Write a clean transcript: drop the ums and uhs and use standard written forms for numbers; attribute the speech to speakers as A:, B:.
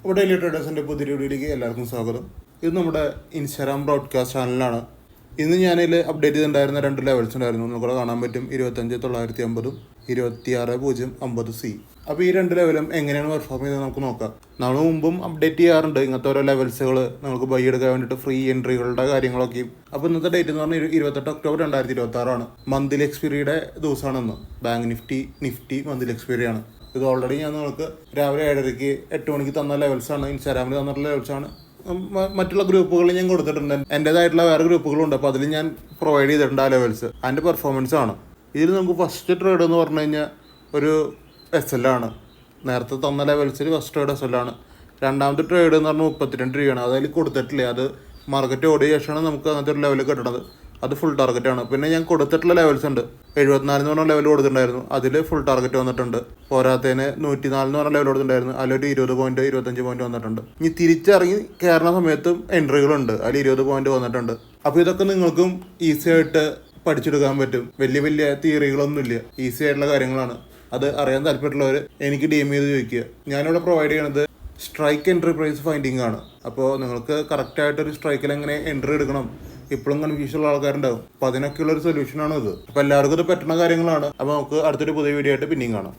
A: ഇവിടെ ഡെയിലി ട്രേഡേഴ്സിൻ്റെ പുതിയ വീഡിയോയിലേക്ക് എല്ലാവർക്കും സ്വാഗതം. ഇത് നമ്മുടെ ഇൻസ്റ്റാഗ്രാം ബ്രോഡ്കാസ്റ്റ് ചാനലാണ്. ഇന്ന് ഞാനതിൽ അപ്ഡേറ്റ് ചെയ്തിട്ടുണ്ടായിരുന്ന 2 ലെവൽസ് ഉണ്ടായിരുന്നു. നമുക്കിവിടെ കാണാൻ പറ്റും 25,950 26,050 C. അപ്പോൾ ഈ 2 ലെവലും എങ്ങനെയാണ് പെർഫോം ചെയ്തത് നമുക്ക് നോക്കാം. നമ്മൾ മുമ്പും അപ്ഡേറ്റ് ചെയ്യാറുണ്ട് ഇങ്ങനത്തെ ഓരോ ലെവൽസുകൾ നമുക്ക് ബൈ എടുക്കാൻ വേണ്ടിയിട്ട് ഫ്രീ എൻട്രികളുടെ കാര്യങ്ങളൊക്കെയും. അപ്പോൾ ഇന്നത്തെ ഡേറ്റ് എന്ന് പറഞ്ഞാൽ 28 ഒക്ടോബർ 2026 മന്ത്ലി എക്സ്പീരിയുടെ ദിവസമാണെന്ന്. ബാങ്ക് നിഫ്റ്റി മന്ത്ലി എക്സ്പീരിയാണ്. ഇത് ഓൾറെഡി ഞാൻ നിങ്ങൾക്ക് രാവിലെ 7:30 8 മണിക്ക് തന്ന ലെവൽസാണ്. ഇൻസ്റ്റാഗ്രാമിൽ തന്നിട്ടുള്ള ലെവൽസാണ്. മറ്റുള്ള ഗ്രൂപ്പുകളിൽ ഞാൻ കൊടുത്തിട്ടുണ്ട്. എൻ്റേതായിട്ടുള്ള വേറെ ഗ്രൂപ്പുകളുണ്ട്. അപ്പോൾ അതിൽ ഞാൻ പ്രൊവൈഡ് ചെയ്തിട്ടുണ്ട് ആ ലെവൽസ്. അതിൻ്റെ പെർഫോമൻസ് ആണ്. ഇതിൽ നമുക്ക് ഫസ്റ്റ് ട്രേഡ് എന്ന് പറഞ്ഞു കഴിഞ്ഞാൽ ഒരു SL ആണ്. നേരത്തെ തന്ന ലെവൽസിൽ ഫസ്റ്റ് ട്രേഡ് SL ആണ്. രണ്ടാമത്തെ ട്രേഡ് എന്ന് പറഞ്ഞാൽ 32 രൂപയാണ്. അതിൽ കൊടുത്തിട്ടില്ല. അത് മാർക്കറ്റ് ഓടിയ ശേഷമാണ് നമുക്ക് അങ്ങനത്തെ ഒരു ലെവൽ കിട്ടണത്. അത് ഫുൾ ടാർഗറ്റാണ്. പിന്നെ ഞാൻ കൊടുത്തിട്ടുള്ള ലെവൽസ് ഉണ്ട്. 74 എന്ന് പറഞ്ഞ ലെവൽ കൊടുത്തിട്ടുണ്ടായിരുന്നു. അതിൽ ഫുൾ ടാർഗറ്റ് വന്നിട്ടുണ്ട്. പോരാത്തതിന് 104 എന്ന് പറഞ്ഞ ലെവൽ കൊടുത്തിട്ടുണ്ടായിരുന്നു. അതിലൊരു 20 പോയിന്റ് 25 പോയിന്റ് വന്നിട്ടുണ്ട്. ഇനി തിരിച്ചിറങ്ങി കയറുന്ന സമയത്തും എൻട്രികളുണ്ട്. അതിൽ 20 പോയിന്റ് വന്നിട്ടുണ്ട്. അപ്പോൾ ഇതൊക്കെ നിങ്ങൾക്കും ഈസി ആയിട്ട് പഠിച്ചെടുക്കാൻ പറ്റും. വലിയ തിയറികളൊന്നുമില്ല. ഈസി ആയിട്ടുള്ള കാര്യങ്ങളാണ്. അത് അറിയാൻ താല്പര്യമുള്ളവർ എനിക്ക് DM ചെയ്ത് ചോദിക്കുക. ഞാനിവിടെ പ്രൊവൈഡ് ചെയ്യണത് സ്ട്രൈക്ക് എൻട്രി പ്രൈസ് ഫൈൻഡിങ് ആണ്. അപ്പോൾ നിങ്ങൾക്ക് കറക്റ്റായിട്ടൊരു സ്ട്രൈക്കിൽ എങ്ങനെ എൻട്രി എടുക്കണം ഇപ്പോഴും കൺഫ്യൂഷനുള്ള ആൾക്കാരുണ്ടാവും. അപ്പോൾ അതിനൊക്കെയുള്ളൊരു സൊല്യൂഷനാണ് ഇത്. അപ്പോൾ എല്ലാവർക്കും ഇത് പറ്റുന്ന കാര്യങ്ങളാണ്. അപ്പോൾ നമുക്ക് അടുത്തൊരു പുതിയ വീഡിയോ ആയിട്ട് പിന്നെയും കാണാം.